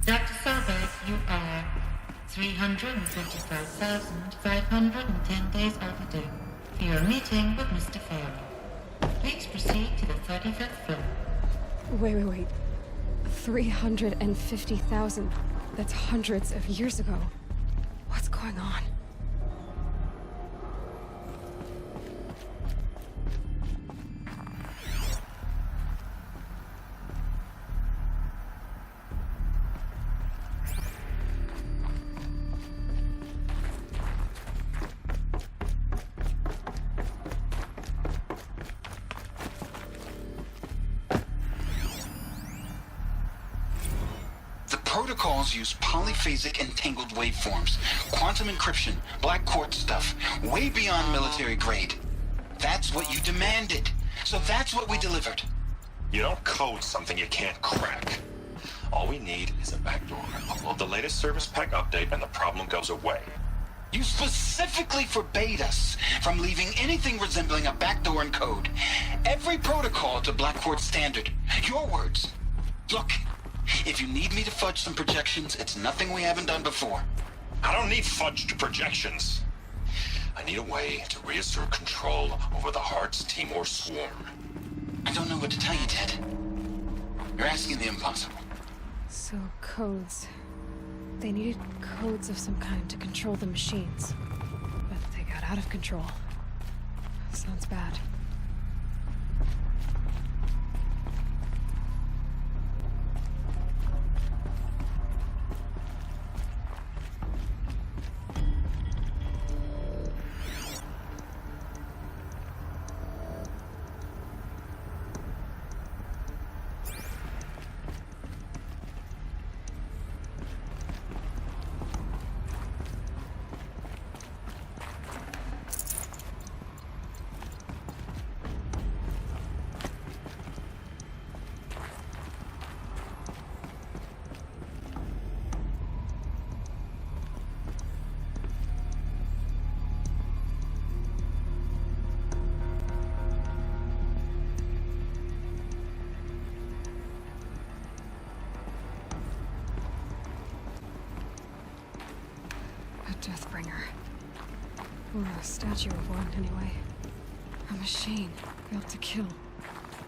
Dr. Solberg, you are 355,510 days overdue for your meeting with Mr. Farrell. Please proceed to the 35th floor. Wait. 350,000. That's hundreds of years ago. What's going on? Protocols use polyphasic entangled waveforms, quantum encryption, black quartz stuff, way beyond military grade. That's what you demanded, so that's what we delivered. You don't code something you can't crack. All we need is a backdoor. Upload the latest service pack update and the problem goes away. You specifically forbade us from leaving anything resembling a backdoor in code. Every protocol to black quartz standard. Your words. Look. If you need me to fudge some projections, it's nothing we haven't done before. I don't need fudged projections. I need a way to reassert control over the Heart's Timor swarm. I don't know what to tell you, Ted. You're asking the impossible. So, codes. They needed codes of some kind to control the machines. But they got out of control. Sounds bad. Deathbringer. Or a statue of one, anyway. A machine built to kill.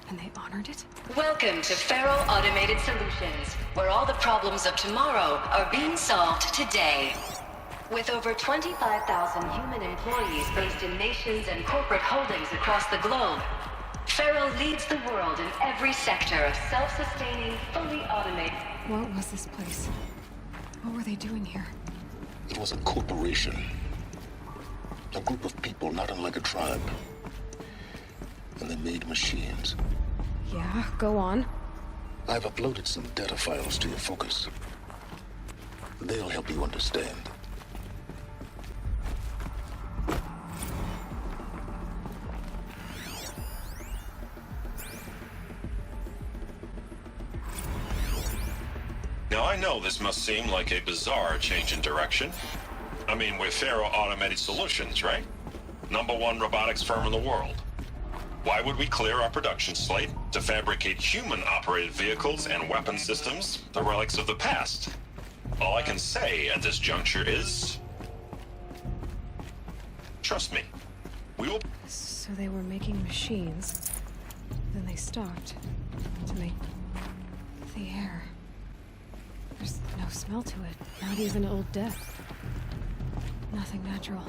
And they honored it? Welcome to Faro Automated Solutions, where all the problems of tomorrow are being solved today. With over 25,000 human employees based in nations and corporate holdings across the globe, Faro leads the world in every sector of self-sustaining, fully automated... What was this place? What were they doing here? It was a corporation. A group of people not unlike a tribe. And they made machines. Yeah, go on. I've uploaded some data files to your focus. They'll help you understand. Now I know this must seem like a bizarre change in direction. I mean, we're Faro Automated Solutions, right? #1 robotics firm in the world. Why would we clear our production slate to fabricate human-operated vehicles and weapon systems, the relics of the past? All I can say at this juncture is... trust me. We will... So they were making machines. Then they stopped. To make... the air. There's no smell to it. Not even Old Death. Nothing natural.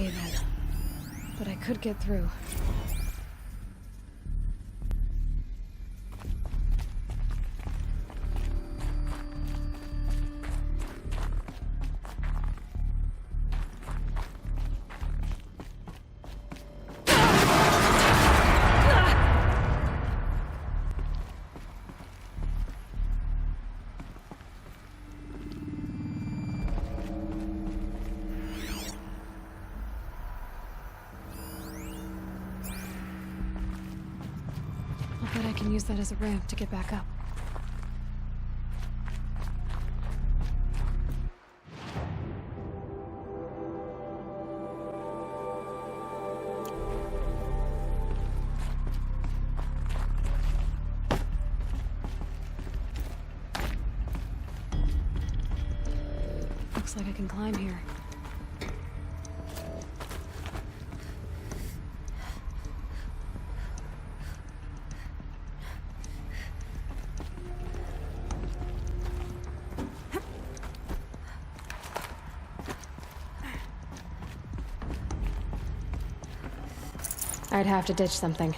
Okay then. But I could get through. I'll bet I can use that as a ramp to get back up. Looks like I can climb here. I'd have to ditch something.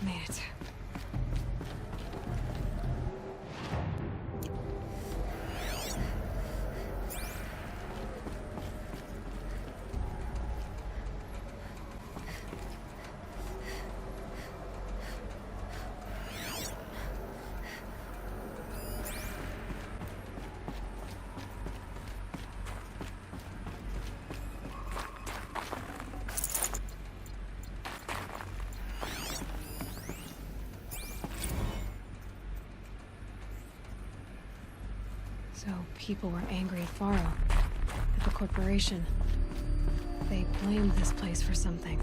Made it. So people were angry at Faro, at the corporation. They blamed this place for something.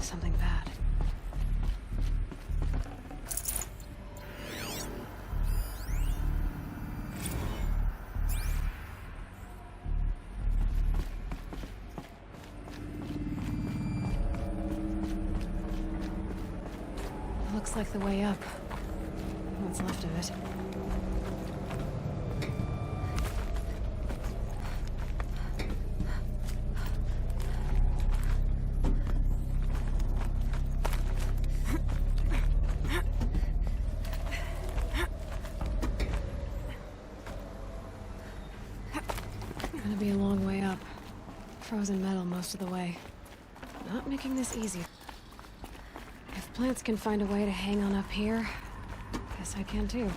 Something bad. Looks like the way up. What's left of it. Gonna be a long way up. Frozen metal most of the way. Not making this easy. If plants can find a way to hang on up here, guess I can too.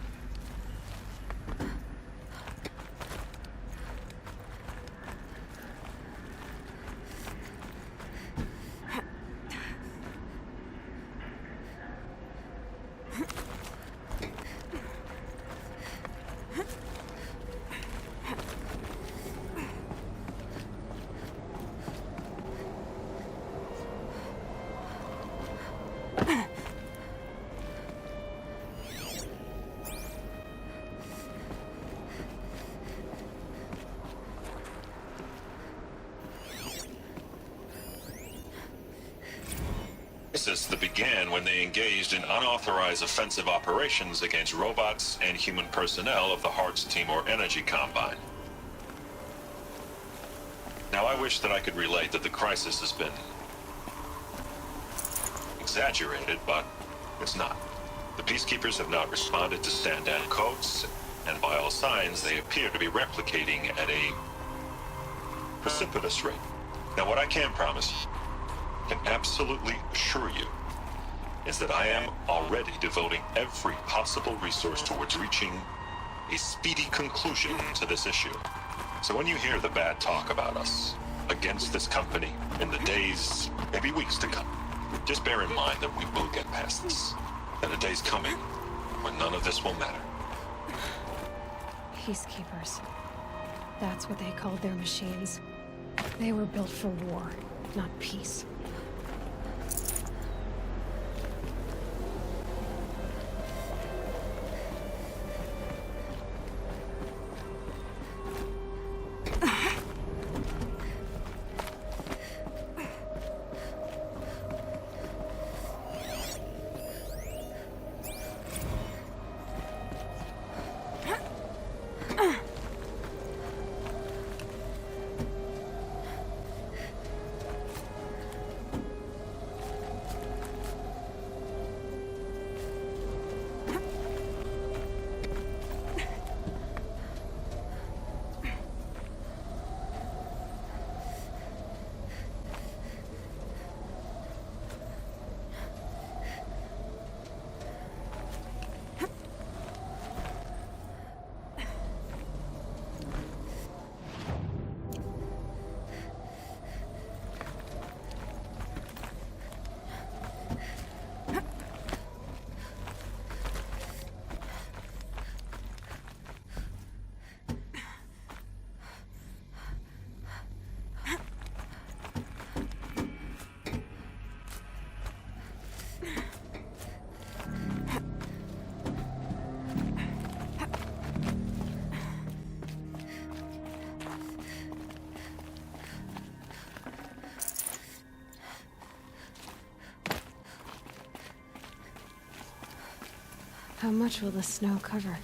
crisis that began when they engaged in unauthorized offensive operations against robots and human personnel of the Hearts Timor Energy Combine. Now, I wish that I could relate that the crisis has been exaggerated, but it's not. The Peacekeepers have not responded to stand-down codes, and by all signs, they appear to be replicating at a precipitous rate. Now, what I can promise, can absolutely assure you, is that I am already devoting every possible resource towards reaching a speedy conclusion to this issue. So when you hear the bad talk about us against this company in the days, maybe weeks to come, just bear in mind that we will get past this. And a day's coming when none of this will matter. Peacekeepers. That's what they called their machines. They were built for war, not peace. How much will the snow cover?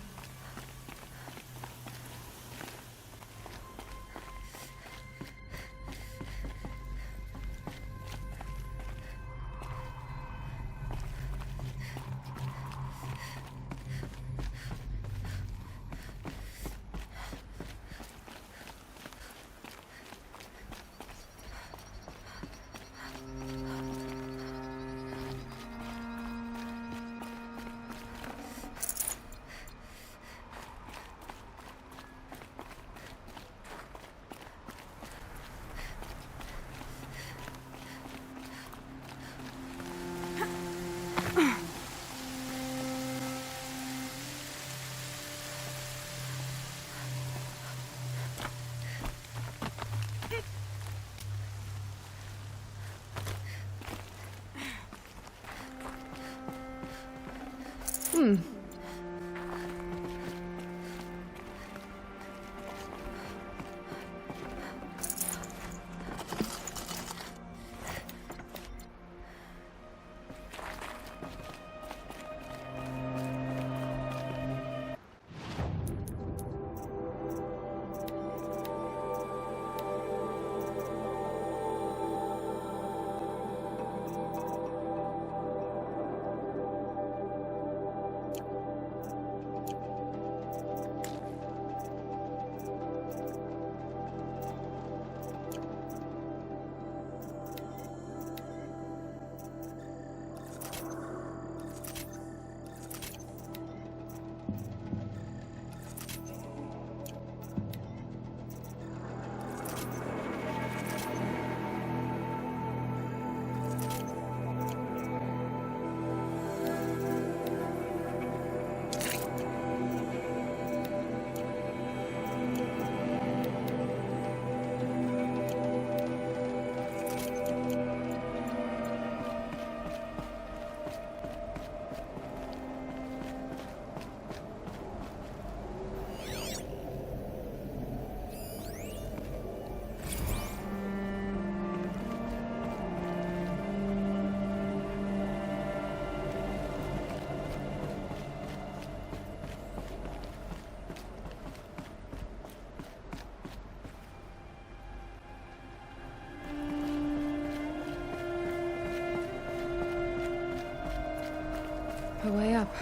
the way up.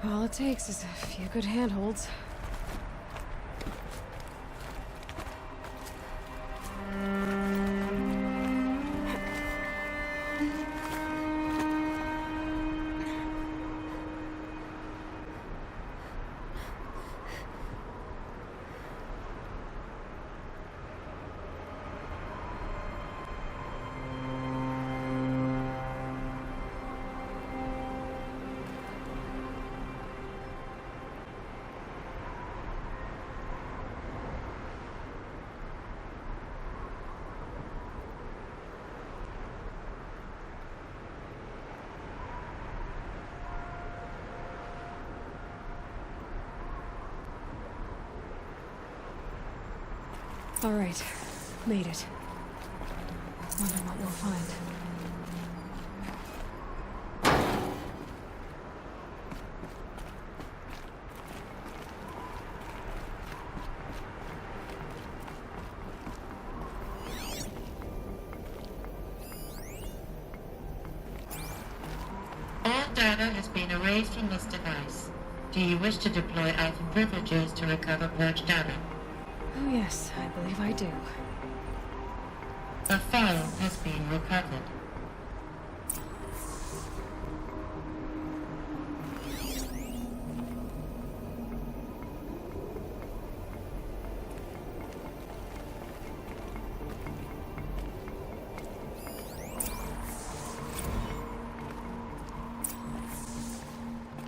All it takes is a few good handholds. All right, made it. Wonder what we'll find. All data has been erased from this device. Do you wish to deploy Ivan privileges to recover purged data? Oh yes, I believe I do. A file has been recovered.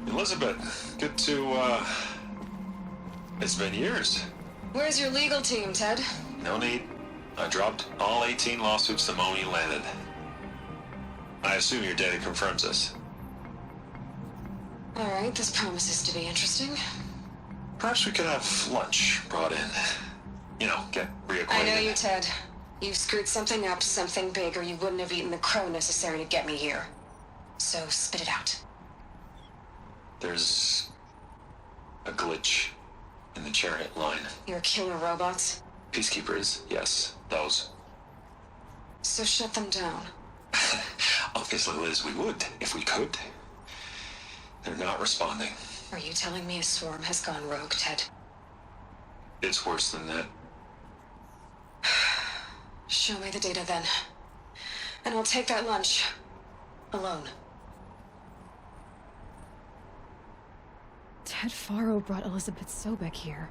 Elizabeth, good to, it's been years. Where's your legal team, Ted? No need. I dropped all 18 lawsuits the moment you landed. I assume your data confirms this. All right, this promises to be interesting. Perhaps we could have lunch brought in. You know, get reacquainted. I know you, Ted. You've screwed something up, something big, or you wouldn't have eaten the crow necessary to get me here. So spit it out. There's a glitch in the chariot line. Your killer robots? Peacekeepers, yes, those. So shut them down. Obviously, Liz, we would, if we could. They're not responding. Are you telling me a swarm has gone rogue, Ted? It's worse than that. Show me the data then. And I'll take that lunch. Alone. Ted Faro brought Elizabeth Sobek here,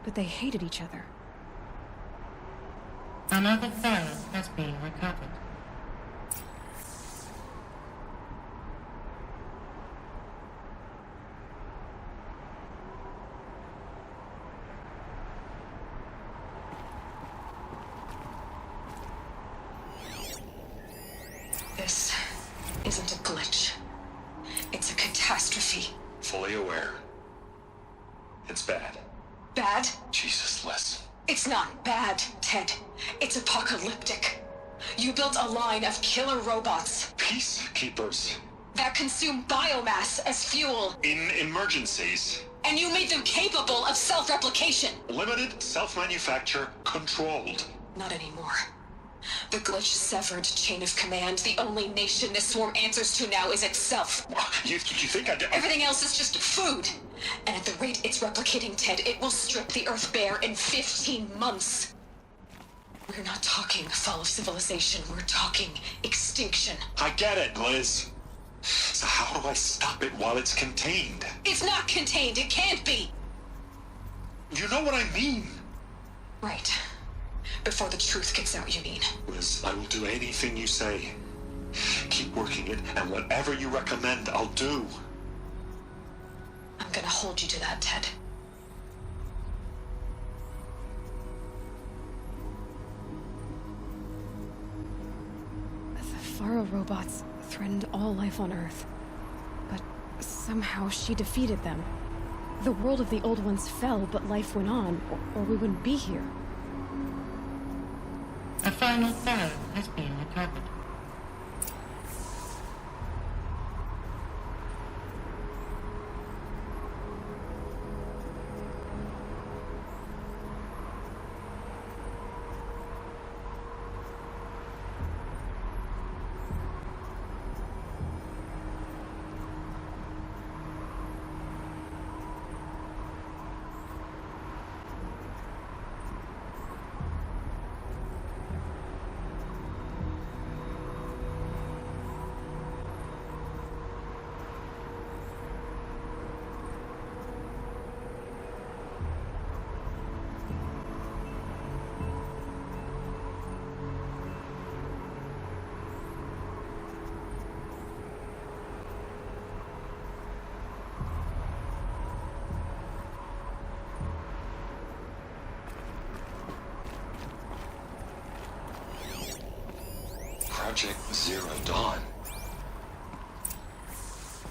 but they hated each other. Another file has been recovered. This isn't a glitch. It's a catastrophe. Fully aware. It's bad. Bad? Jesus, Liz. It's not bad, Ted. It's apocalyptic. You built a line of killer robots Peacekeepers. that consume biomass as fuel, In emergencies. and you made them capable of self-replication. Limited, self-manufacture, controlled. Not anymore. The glitch severed chain of command. The only nation this swarm answers to now is itself. You think I did? Everything else is just food. And at the rate it's replicating, Ted, it will strip the Earth bare in 15 months. We're not talking fall of civilization. We're talking extinction. I get it, Liz. So how do I stop it while it's contained? It's not contained. It can't be. You know what I mean. Right. Before the truth gets out, you mean? Liz, I will do anything you say. Keep working it, and whatever you recommend, I'll do. I'm gonna hold you to that, Ted. The Faro robots threatened all life on Earth. But somehow she defeated them. The world of the Old Ones fell, but life went on, or we wouldn't be here. A final file has been recovered. Project Zero Dawn.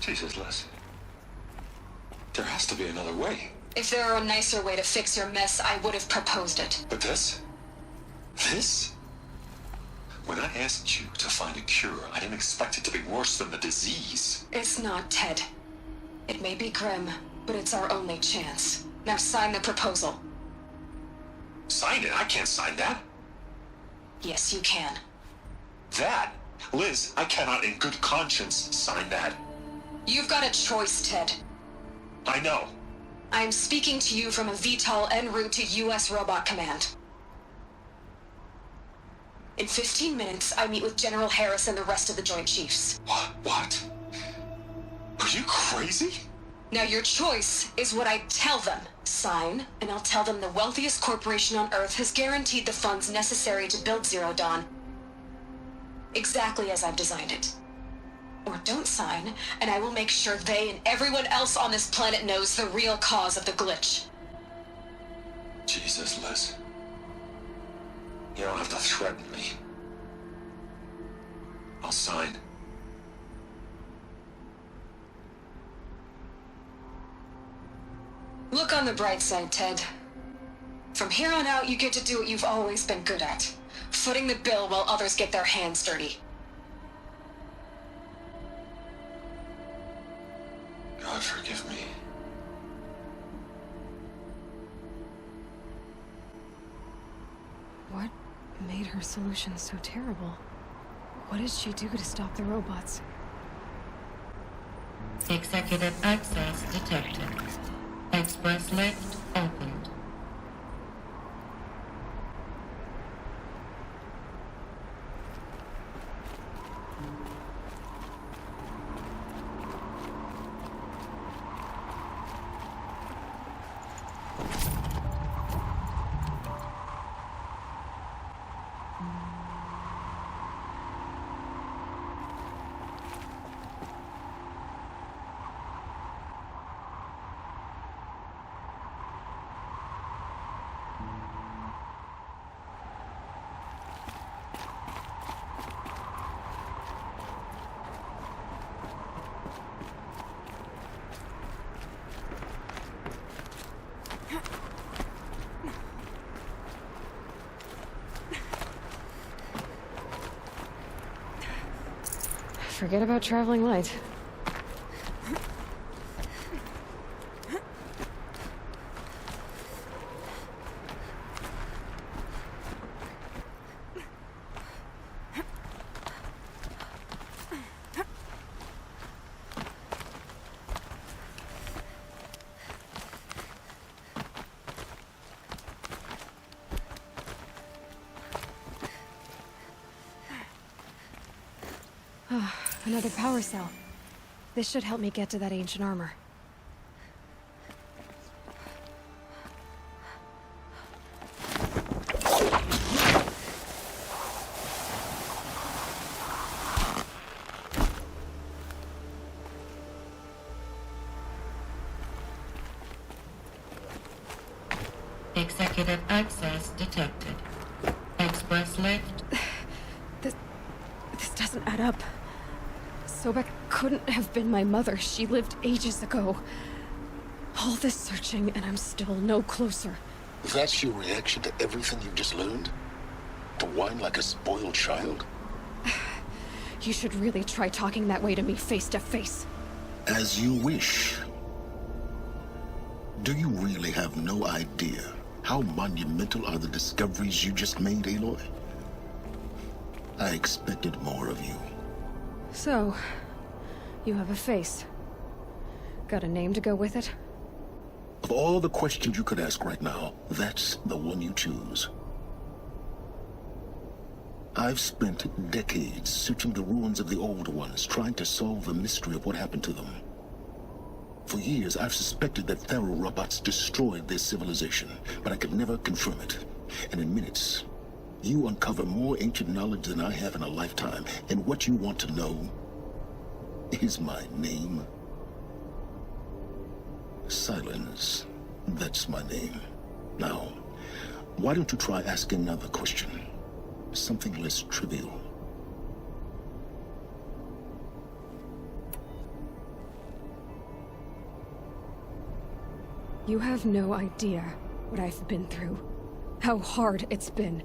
Jesus, Liz. There has to be another way. If there were a nicer way to fix your mess, I would have proposed it. But this? This? When I asked you to find a cure, I didn't expect it to be worse than the disease. It's not, Ted. It may be grim, but it's our only chance. Now sign the proposal. Sign it? I can't sign that. Yes, you can. That? Liz, I cannot in good conscience sign that. You've got a choice, Ted. I know. I am speaking to you from a VTOL en route to U.S. Robot Command. In 15 minutes, I meet with General Harris and the rest of the Joint Chiefs. What? Are you crazy? Now your choice is what I tell them. Sign, and I'll tell them the wealthiest corporation on Earth has guaranteed the funds necessary to build Zero Dawn. Exactly as I've designed it. Or don't sign, and I will make sure they and everyone else on this planet knows the real cause of the glitch. Jesus, Liz. You don't have to threaten me. I'll sign. Look on the bright side, Ted. From here on out, you get to do what you've always been good at. Footing the bill while others get their hands dirty. God forgive me. What made her solution so terrible? What did she do to stop the robots? Executive access detected. Express lift opened. Forget about traveling light. Another power cell. This should help me get to that ancient armor. Executive access detected. Express lift. This doesn't add up. Sobek couldn't have been my mother. She lived ages ago. All this searching, and I'm still no closer. That's your reaction to everything you've just learned? To whine like a spoiled child? You should really try talking that way to me face to face. As you wish. Do you really have no idea how monumental are the discoveries you just made, Aloy? I expected more of you. So, you have a face. Got a name to go with it? Of all the questions you could ask right now, that's the one you choose. I've spent decades searching the ruins of the old ones, trying to solve the mystery of what happened to them. For years, I've suspected that Thero robots destroyed their civilization, but I could never confirm it. And in minutes, you uncover more ancient knowledge than I have in a lifetime, and what you want to know is my name. Silence. That's my name. Now, why don't you try asking another question? Something less trivial. You have no idea what I've been through. How hard it's been.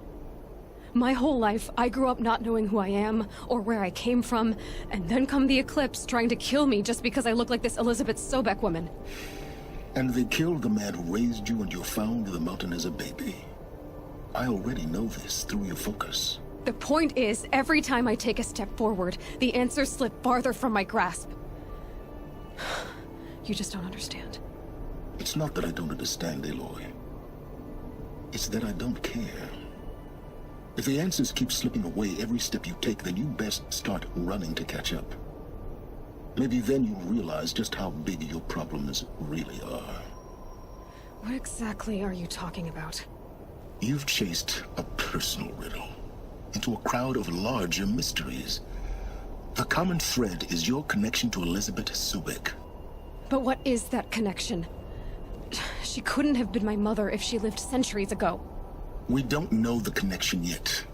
My whole life, I grew up not knowing who I am, or where I came from, and then come the Eclipse trying to kill me just because I look like this Elizabeth Sobek woman. And they killed the man who raised you and you found the mountain as a baby. I already know this through your focus. The point is, every time I take a step forward, the answers slip farther from my grasp. You just don't understand. It's not that I don't understand, Aloy. It's that I don't care. If the answers keep slipping away every step you take, then you best start running to catch up. Maybe then you'll realize just how big your problems really are. What exactly are you talking about? You've chased a personal riddle into a crowd of larger mysteries. The common thread is your connection to Elizabeth Sobek. But what is that connection? She couldn't have been my mother if she lived centuries ago. We don't know the connection yet.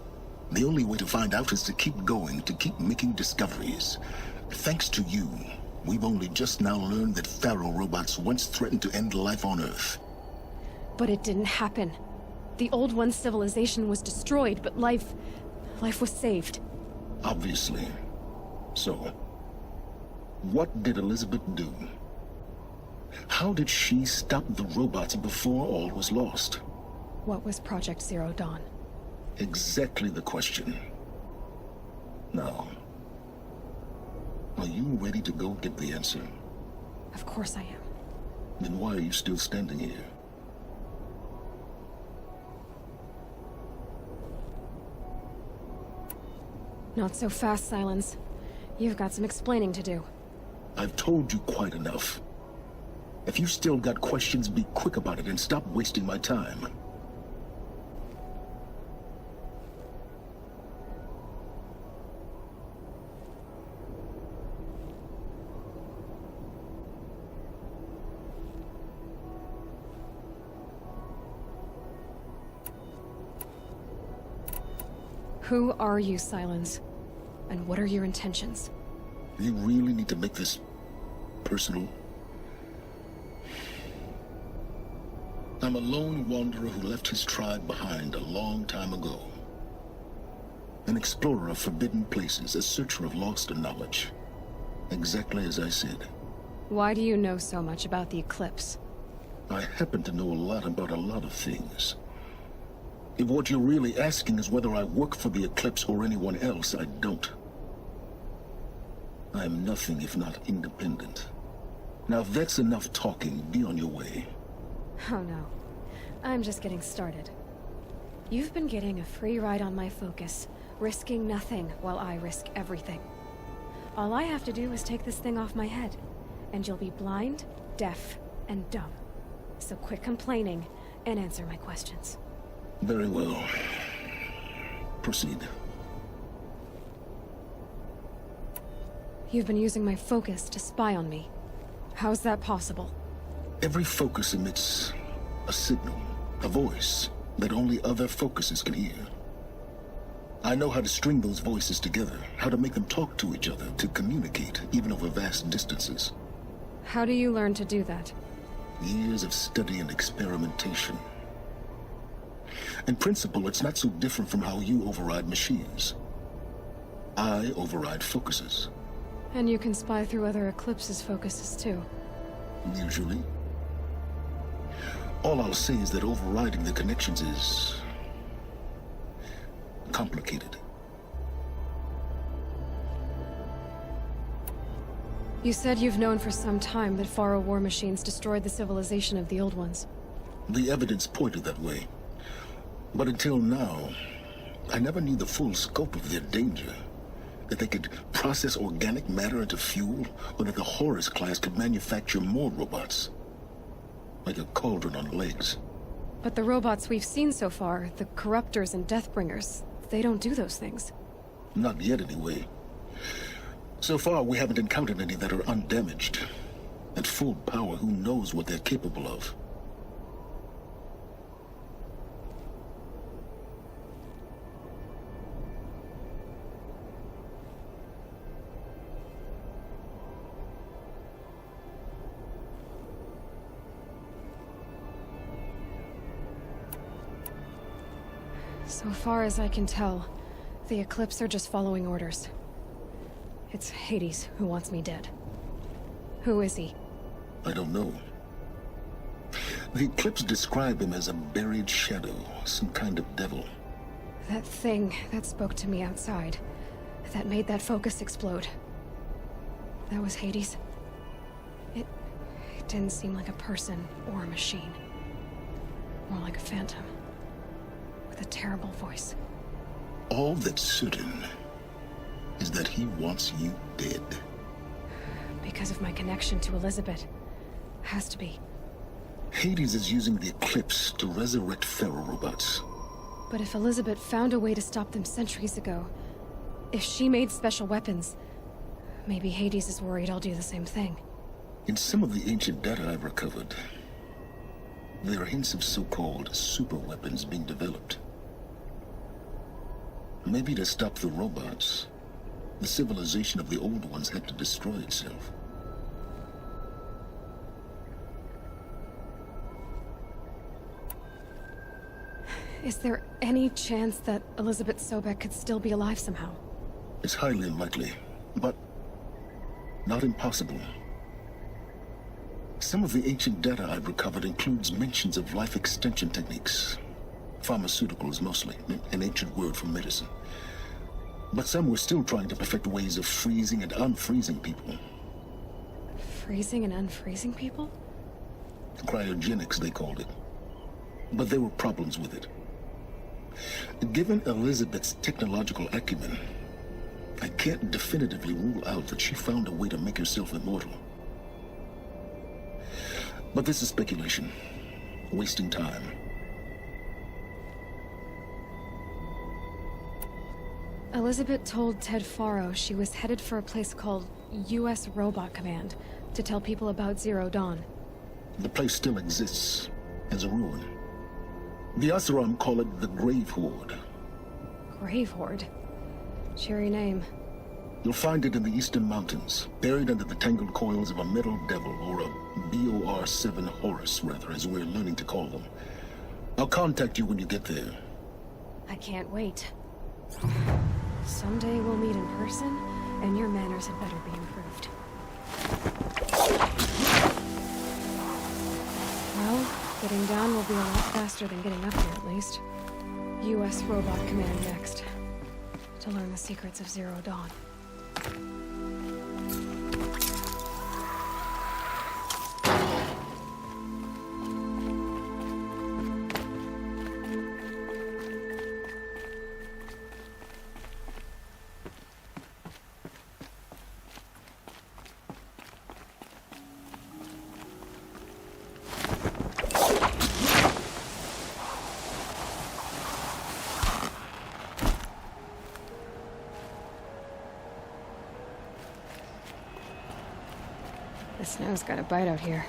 The only way to find out is to keep going, to keep making discoveries. Thanks to you, we've only just now learned that Faro robots once threatened to end life on Earth. But it didn't happen. The Old One's civilization was destroyed, but life was saved. Obviously. So, what did Elizabeth do? How did she stop the robots before all was lost? What was Project Zero Dawn? Exactly the question. Now, are you ready to go get the answer? Of course I am. Then why are you still standing here? Not so fast, Silence. You've got some explaining to do. I've told you quite enough. If you still got questions, be quick about it and stop wasting my time. Who are you, Silence? And what are your intentions? You really need to make this personal? I'm a lone wanderer who left his tribe behind a long time ago. An explorer of forbidden places, a searcher of lost knowledge. Exactly as I said. Why do you know so much about the Eclipse? I happen to know a lot about a lot of things. If what you're really asking is whether I work for the Eclipse or anyone else, I don't. I am nothing if not independent. Now, if that's enough talking, be on your way. Oh no. I'm just getting started. You've been getting a free ride on my focus, risking nothing while I risk everything. All I have to do is take this thing off my head, and you'll be blind, deaf, and dumb. So quit complaining and answer my questions. Very well. Proceed. You've been using my focus to spy on me. How's that possible? Every focus emits a signal, a voice, that only other focuses can hear. I know how to string those voices together, how to make them talk to each other, to communicate, even over vast distances. How do you learn to do that? Years of study and experimentation. In principle, it's not so different from how you override machines. I override focuses. And you can spy through other Eclipse's focuses too. Usually. All I'll say is that overriding the connections is complicated. You said you've known for some time that Faro war machines destroyed the civilization of the Old Ones. The evidence pointed that way. But until now, I never knew the full scope of their danger. That they could process organic matter into fuel, or that the Horus class could manufacture more robots. Like a cauldron on legs. But the robots we've seen so far, the Corruptors and Deathbringers, they don't do those things. Not yet, anyway. So far, we haven't encountered any that are undamaged. At full power, who knows what they're capable of? So far as I can tell, the Eclipse are just following orders. It's Hades who wants me dead. Who is he? I don't know. The Eclipse describe him as a buried shadow, some kind of devil. That thing that spoke to me outside, that made that focus explode. That was Hades? It didn't seem like a person or a machine. More like a phantom. With a terrible voice. All that's certain is that he wants you dead. Because of my connection to Elizabeth. Has to be. Hades is using the Eclipse to resurrect Faro robots. But if Elizabeth found a way to stop them centuries ago, if she made special weapons, maybe Hades is worried I'll do the same thing. In some of the ancient data I've recovered, there are hints of so-called super weapons being developed. Maybe to stop the robots, the civilization of the old ones had to destroy itself. Is there any chance that Elizabeth Sobek could still be alive somehow? It's highly unlikely, but not impossible. Some of the ancient data I've recovered includes mentions of life extension techniques. Pharmaceuticals mostly, an ancient word for medicine. But some were still trying to perfect ways of freezing and unfreezing people. Freezing and unfreezing people? Cryogenics, they called it. But there were problems with it. Given Elizabeth's technological acumen, I can't definitively rule out that she found a way to make herself immortal. But this is speculation. Wasting time. Elizabeth told Ted Faro she was headed for a place called U.S. Robot Command to tell people about Zero Dawn. The place still exists as a ruin. The Asuram call it the Grave Horde. Grave Horde? Cheery name. You'll find it in the Eastern Mountains, buried under the tangled coils of a metal devil, or a BOR-7 Horus, rather, as we're learning to call them. I'll contact you when you get there. I can't wait. Someday we'll meet in person, and your manners had better be improved. Well, getting down will be a lot faster than getting up here, at least. U.S. Robot Command next. To learn the secrets of Zero Dawn. The snow's got a bite out here.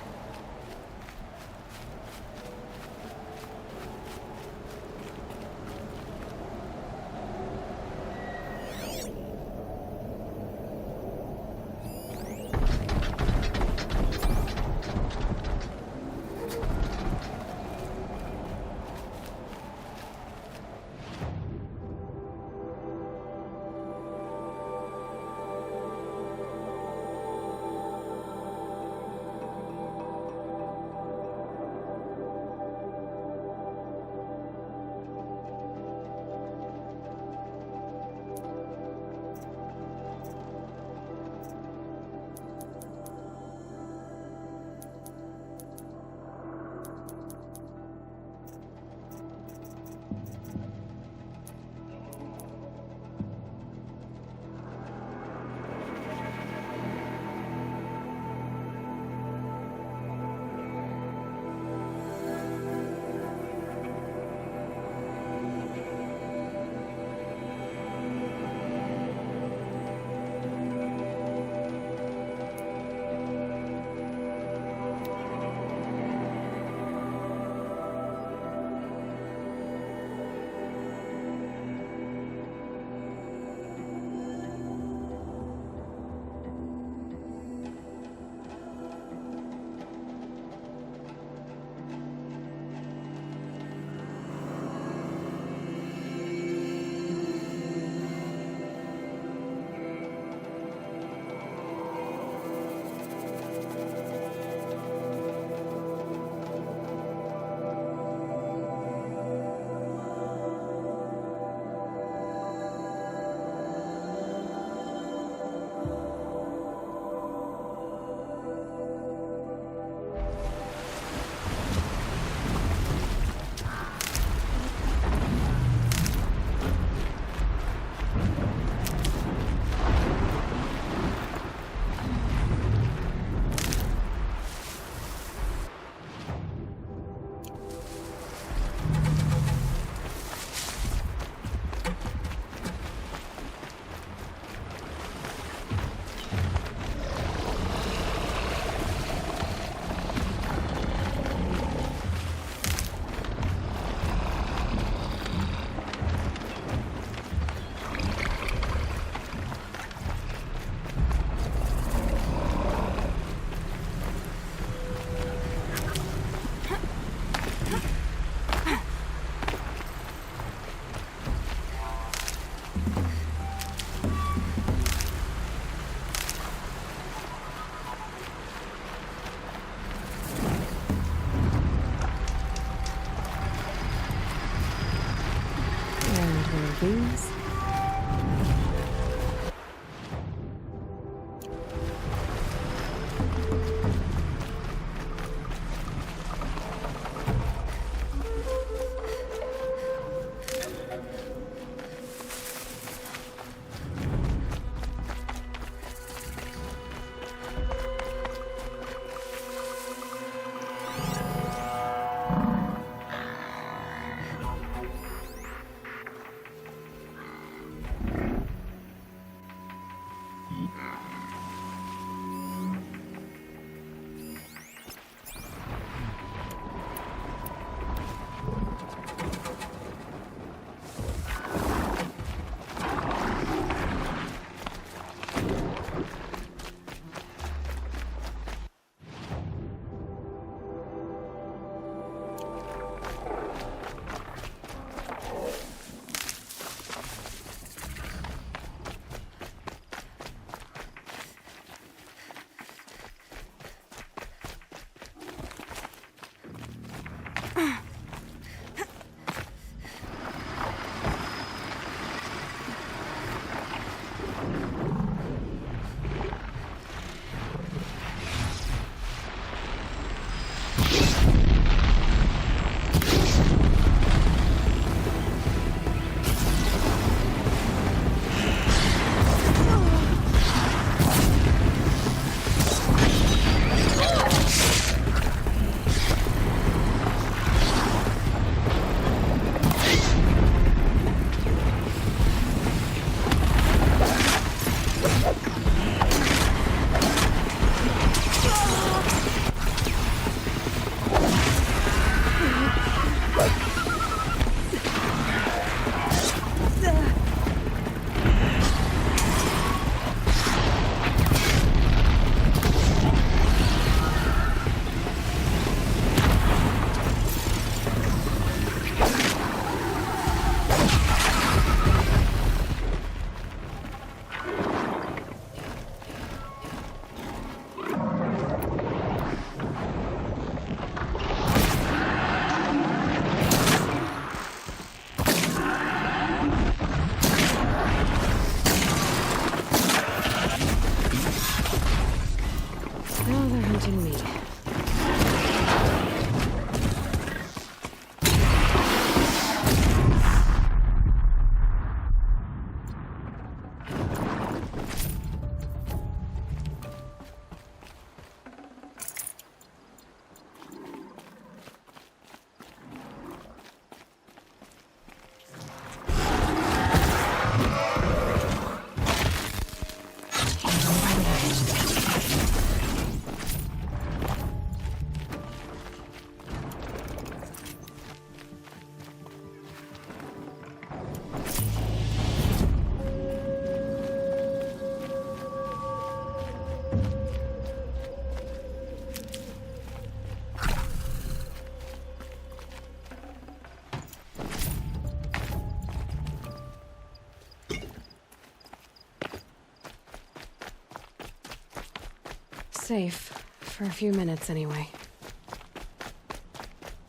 safe. For a few minutes, anyway.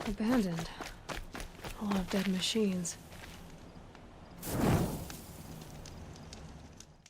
Abandoned. A lot of dead machines.